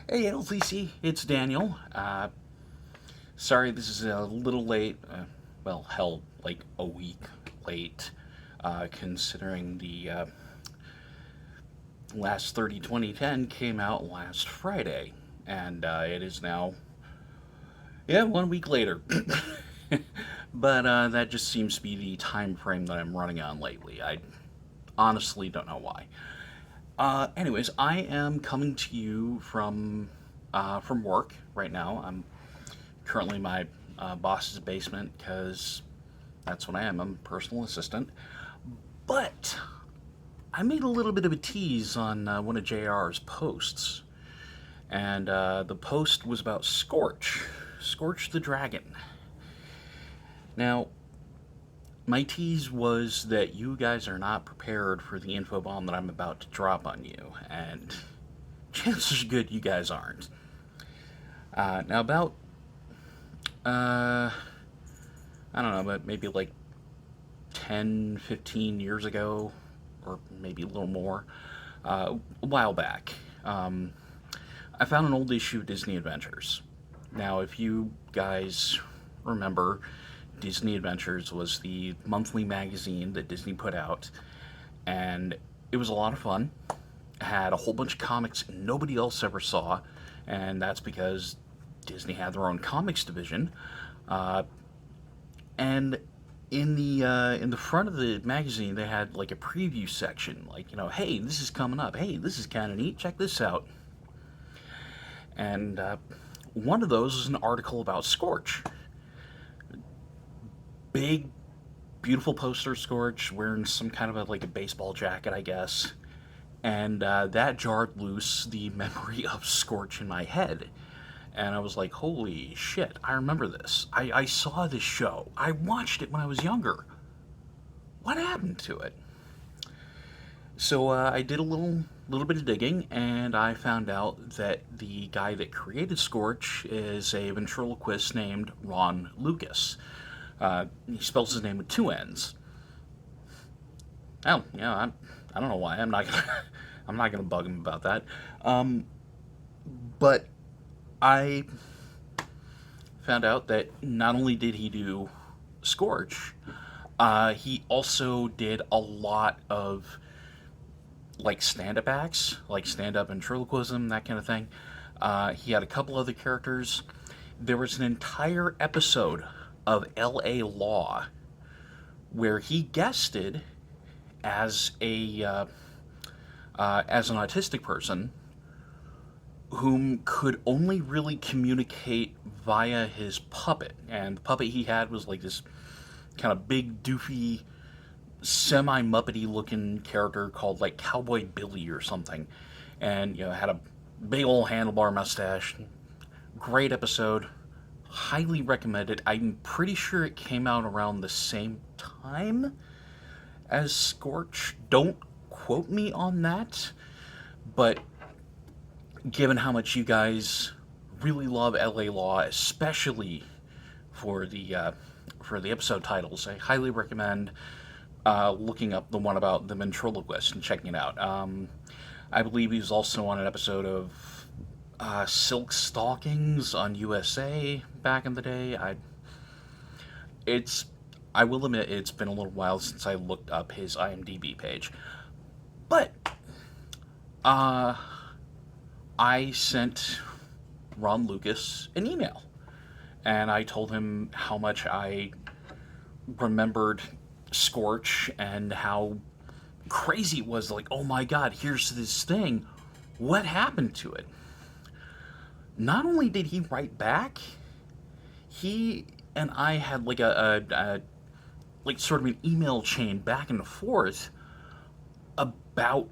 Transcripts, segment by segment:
Hey, LTC, it's Daniel. Sorry this is a little late. Well, hell, like a week late, considering the last 30/20/10 came out last Friday. And it is now, yeah, 1 week later. But that just seems to be the time frame that I'm running on lately. I honestly don't know why. Anyways, I am coming to you from work right now. I'm currently in my boss's basement because that's what I am. I'm a personal assistant. But I made a little bit of a tease on one of JR's posts, and the post was about Scorch, Scorch the Dragon. Now, my tease was that you guys are not prepared for the info bomb that I'm about to drop on you, and chances are good you guys aren't. Now, about uh, I don't know, but maybe like 10, 15 years ago, or maybe a little more, a while back, I found an old issue of Disney Adventures. Now, if you guys remember, Disney Adventures was the monthly magazine that Disney put out, and it was a lot of fun. It had a whole bunch of comics nobody else ever saw, and that's because Disney had their own comics division. Uh, and in the front of the magazine, they had like a preview section, like, hey, this is coming up. Hey, this is kind of neat. Check this out. And one of those was an article about Scorch. Big, beautiful poster of Scorch wearing some kind of like a baseball jacket, I guess. And that jarred loose the memory of Scorch in my head. And I was like, holy shit, I remember this. I saw this show. I watched it when I was younger. What happened to it? So I did a little bit of digging, and I found out that the guy that created Scorch is a ventriloquist named Ron Lucas. He spells his name with two N's. Oh, yeah, I don't know why. I'm not gonna I'm not gonna bug him about that. But I found out that not only did he do Scorch, he also did a lot of like stand-up acts, like stand-up ventriloquism, that kind of thing. He had a couple other characters. There was an entire episode of L.A. Law where he guested as a as an autistic person whom could only really communicate via his puppet. And the puppet he had was like this kind of big, doofy, semi Muppety looking character called like Cowboy Billy or something. And, had a big old handlebar mustache. Great episode. Highly recommended. I'm pretty sure it came out around the same time as Scorch. Don't quote me on that. But given how much you guys really love LA Law, especially for the episode titles, I highly recommend looking up the one about the ventriloquist and checking it out. I believe he was also on an episode of Silk Stockings on USA back in the day. It's I will admit it's been a little while since I looked up his IMDb page, but uh, I sent Ron Lucas an email, and I told him how much I remembered Scorch and how crazy it was. Like, oh my god, here's this thing. What happened to it? Not only did he write back, he and I had like a like sort of an email chain back and forth about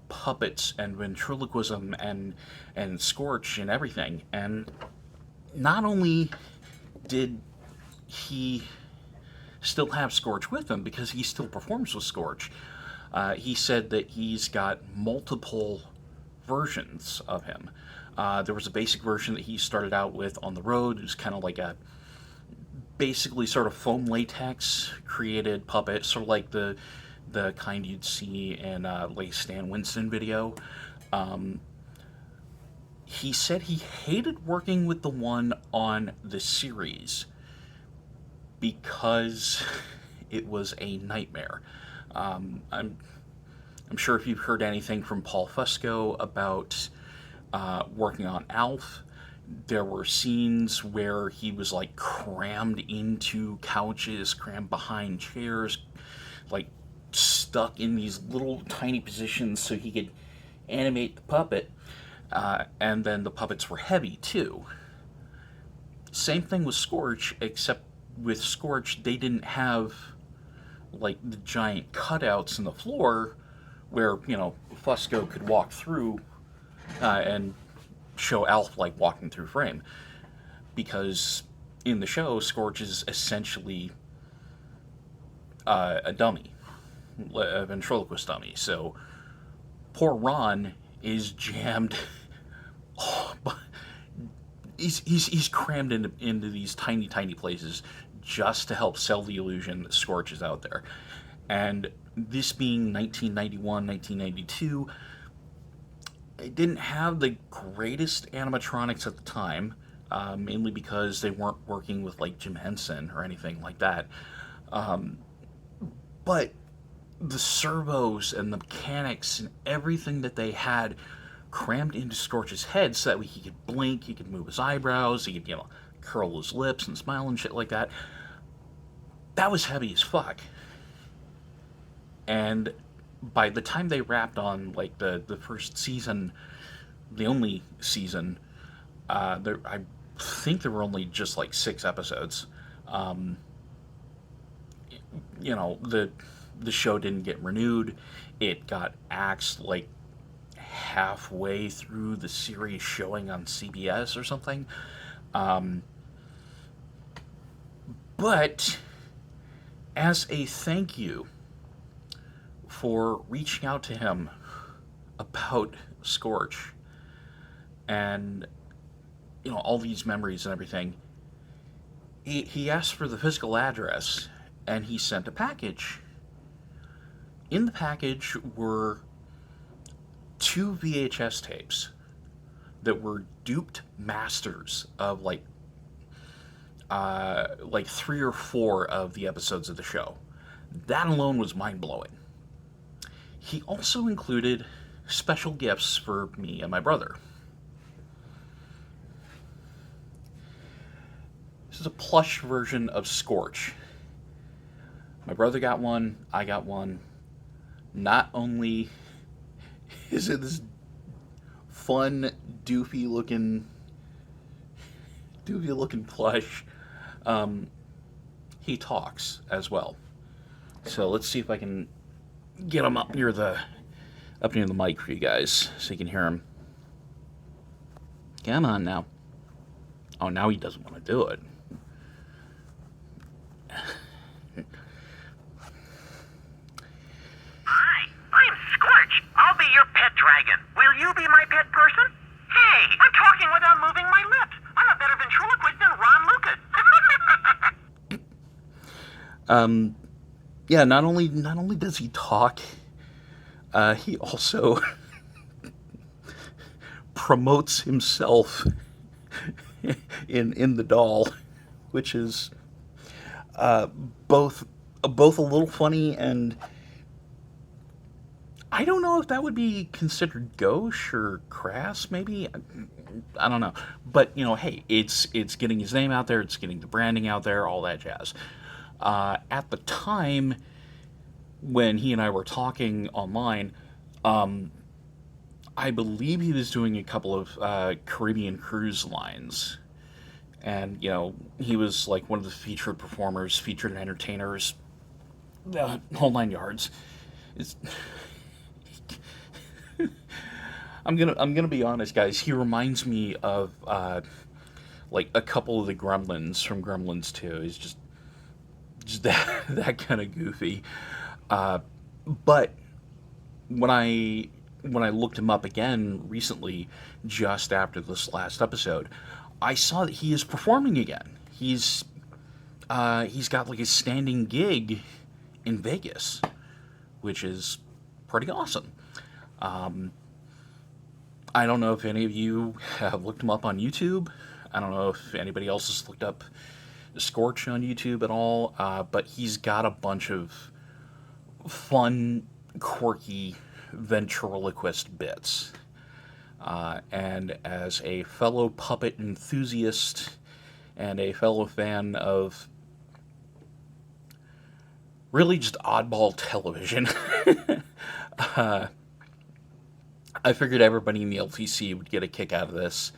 puppets and ventriloquism and Scorch and everything. And not only did he still have Scorch with him, because he still performs with Scorch, he said that he's got multiple versions of him. There was a basic version that he started out with on the road. It was kind of like a basically sort of foam latex created puppet, sort of like the kind you'd see in like Stan Winston video. Um, he said he hated working with the one on the series because it was a nightmare. I'm sure if you've heard anything from Paul Fusco about working on Alf, there were scenes where he was like crammed into couches, crammed behind chairs, like stuck in these little tiny positions so he could animate the puppet. And then the puppets were heavy too. Same thing with Scorch, except with Scorch, they didn't have like the giant cutouts in the floor where, Fusco could walk through and show Alf like walking through frame. Because in the show, Scorch is essentially a dummy, a ventriloquist dummy. So poor Ron is jammed. Oh, he's crammed into these tiny places just to help sell the illusion that Scorch is out there. And this being 1991, 1992, it didn't have the greatest animatronics at the time, mainly because they weren't working with like Jim Henson or anything like that. But the servos and the mechanics and everything that they had crammed into Scorch's head so that he could blink, he could move his eyebrows, he could, curl his lips and smile and shit like that. That was heavy as fuck. And by the time they wrapped on like the first season, the only season, I think there were only just like 6 episodes. The show didn't get renewed. It got axed like halfway through the series showing on CBS or something. But as a thank you for reaching out to him about Scorch and all these memories and everything, he asked for the physical address and he sent a package. In the package were 2 VHS tapes that were duped masters of like 3 or 4 of the episodes of the show. That alone was mind-blowing. He also included special gifts for me and my brother. This is a plush version of Scorch. My brother got one, I got one. Not only is it this fun, doofy looking plush, he talks as well. So let's see if I can get him up near the mic for you guys so you can hear him. Come on now. Oh, now he doesn't want to do it. Hi, I'm Scorch. I'll be your pet dragon. Will you be my pet person? Hey, I'm talking without moving my lips. I'm a better ventriloquist than Ron Lucas. Yeah, not only does he talk, he also promotes himself in the doll, which is both a little funny and I don't know if that would be considered gauche or crass, maybe. I don't know. But, hey, it's getting his name out there, it's getting the branding out there, all that jazz. At the time when he and I were talking online, I believe he was doing a couple of Caribbean cruise lines. And, he was like one of the featured performers, featured entertainers, the whole 9 yards. I'm gonna be honest, guys. He reminds me of like a couple of the Gremlins from Gremlins 2. He's just that kind of goofy. But when I looked him up again recently, just after this last episode, I saw that he is performing again. He's got like a standing gig in Vegas, which is pretty awesome. I don't know if any of you have looked him up on YouTube. I don't know if anybody else has looked up Scorch on YouTube at all, but he's got a bunch of fun, quirky ventriloquist bits. And as a fellow puppet enthusiast and a fellow fan of really just oddball television, I figured everybody in the LTC would get a kick out of this.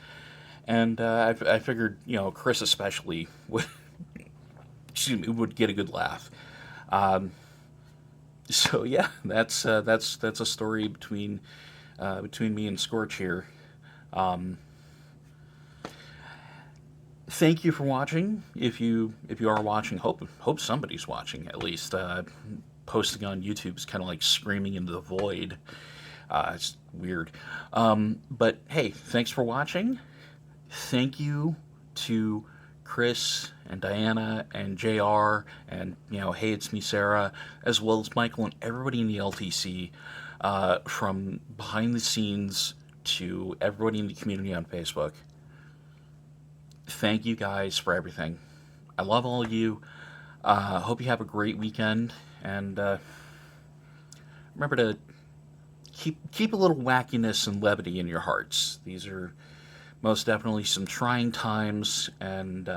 And I figured, Chris especially would, excuse me, would get a good laugh. So yeah, that's a story between me and Scorch here. Thank you for watching. If you are watching, hope somebody's watching at least. Posting on YouTube is kind of like screaming into the void. It's weird. But hey, thanks for watching. Thank you to Chris and Diana and JR and, hey, it's me, Sarah, as well as Michael and everybody in the LTC, from behind the scenes to everybody in the community on Facebook. Thank you guys for everything. I love all of you. Hope you have a great weekend, and remember to keep a little wackiness and levity in your hearts. These are most definitely some trying times, and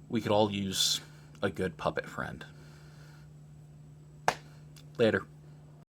we could all use a good puppet friend. Later.